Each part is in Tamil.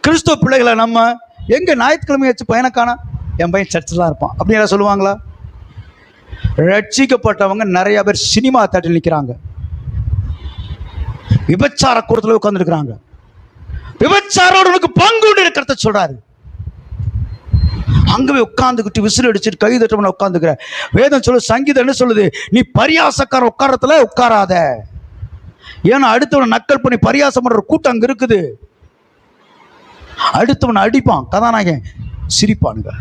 கிறிஸ்துவ பிள்ளைகளை நம்ம எங்க ஞாயிற்றுக்கிழமை வச்சு பையனை காணா, என் பையன் சர்ச்சில் தான் இருப்பான் அப்படி யாராவது சொல்லுவாங்களா? ரட்சிக்கப்பட்டவங்க நிறைய பேர் சினிமா தேட்டரில் நிற்கிறாங்க, விபச்சார கூடத்தில் உட்கார்ந்துருக்கிறாங்க. விபச்சாரோடு உனக்கு பங்கு இருக்கிறத சொல்றாரு. அங்கவே உட்கார்ந்துக்கிட்டு விசில் அடிச்சுட்டு கை தட்டவன உட்கார்ந்துக்கிற. வேதம் சொல்லு, சங்கீதம் என்ன சொல்லுது? நீ பரியாசக்கார உட்காரத்துல உட்காராத. ஏன்னா அடுத்தவனை நக்கல் பண்ணி பரியாசம் பண்ற கூட்டம் அங்க இருக்குது. அடுத்தவனை அடிப்பான், கதாநாயகன் சிரிப்பானுங்க,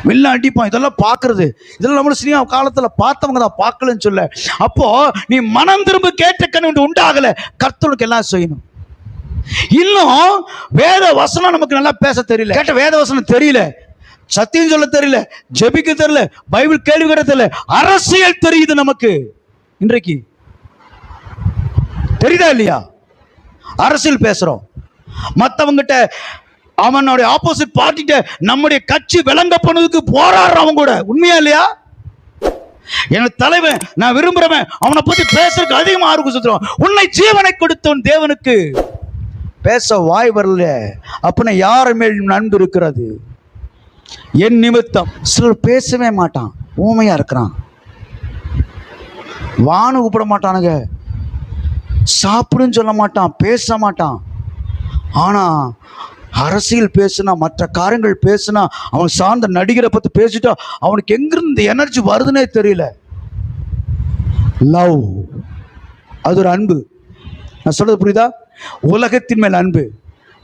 வெளில அடிப்பான். இதெல்லாம் பார்க்கறது, இதெல்லாம் நம்மளும் சினிமா காலத்துல பார்த்தவங்க தான், பார்க்கலன்னு சொல்ல. அப்போ நீ மனம் திரும்ப கேட்ட கண்ணு உண்டாகல, கர்த்தனுக்கு எல்லாம் செய்யணும். இன்னும் வேத வசனம் நமக்கு நல்லா பேச தெரியல, கேட்ட வேத வசனம் தெரியல, சத்தியம் சொல்ல தெரியல, ஜெபிக்க தெரியல, பைபிள் கேள்வி கேட்க தெரியல, அரசியல் தெரியுது நமக்கு. இன்றைக்கு தெரியுதா இல்லையா? அரசியல் பேசுறோம், மற்றவங்கிட்ட அவனுடைய ஆப்போசிட் பார்ட்டிட்ட நம்முடைய கட்சி விளங்க பண்ணதுக்கு போராடுறவங்க கூட. உண்மையா இல்லையா? எனக்கு தலைவன் நான் விரும்புறவன் அவனை பத்தி பேசுறதுக்கு அதிகமா ஆர்வம் சுத்துறோம். உன்னை ஜீவனை கொடுத்தவன் தேவனுக்கு பேச வாய் வரல, அப்படின்னா யார் மேல் அன்பு இருக்கிறது? என் நிமித்தம். சிலர் பேசவே மாட்டான், ஊமையா இருக்கிறான், வானு கூப்பிட மாட்டானுங்க, சாப்பிடுன்னு சொல்ல மாட்டான், பேச மாட்டான். ஆனா அரசியல் பேசுனா, மற்ற காரியங்கள் பேசுனா, அவன் சார்ந்த நடிகரை பத்தி பேசிட்டா அவனுக்கு எங்கிருந்து எனர்ஜி வருதுன்னே தெரியல. லவ், அது ஒரு அன்பு. நான் சொல்றது புரியுதா? உலகத்தின் மேல் அன்பு.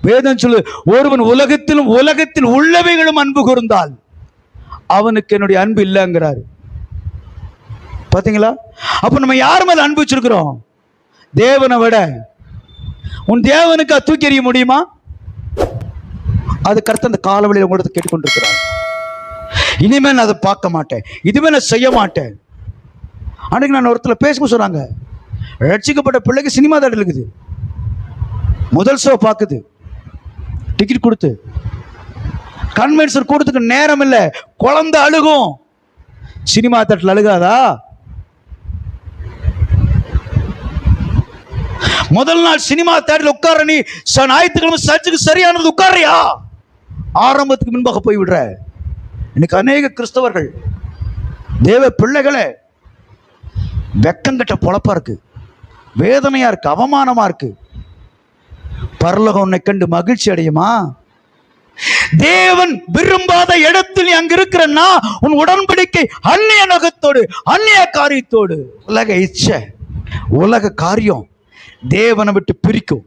வேதம் சொல்லு, ஒருவன் உலகத்திலும் உலகத்தில் உள்ளவைகளும் அன்பு கூர்ந்தால் அவனுக்கு என்னுடைய அன்பு இல்லைங்கிறாரு. பாத்தீங்களா? அப்ப நம்ம யார் மேல அன்பு வச்சிருக்கிறோம்? தேவனை விட. உன் தேவனுக்கு தூக்கி எறிய முடியுமா? அது கருத்து அந்த காலவழியில் உங்களோட கேட்டுக்கொண்டிருக்கிறார். இனிமேல் நான் அதை பார்க்க மாட்டேன், இதுவே நான் செய்ய மாட்டேன். அன்றைக்கு நான் ஒருத்தர் பேசும்போது சொன்னாங்க, ரட்சிக்கப்பட்ட பிள்ளைக்கு சினிமா தேட்டர் இருக்குது, முதல் ஷோ பார்க்குது, டிக்கெட் கொடுத்து, கன்வென்ஷன் கொடுத்துக்கு நேரம் இல்லை, குழந்தை அழுகும். சினிமா தேட்டர் அழுகாதா? முதல் நாள் சினிமா தேட்டரில் உட்கார, நீ ஞாயிற்றுக்கிழமை சர்ச்சுக்கு சரியானது உட்காரியா? ஆரம்பத்துக்கு முன்பாக போய் விடுற. இன்னைக்கு அநேக கிறிஸ்தவர்கள் தேவ பிள்ளைகளே வெக்கங்கட்ட பொழப்பா இருக்கு, வேதனையா இருக்கு, அவமானமா இருக்கு. பரலோகம் உன்னை கண்டு மகிழ்ச்சி அடையுமா? தேவன் விரும்பாத இடத்தில் நீ அங்க இருக்கிறன்னா உன் உடன்படிக்கை அந்நிய நோக்கத்தோடு, அந்நிய காரியத்தோடு, உலக இச்சை, உலக காரியம் தேவனை விட்டு பிரிக்கும்.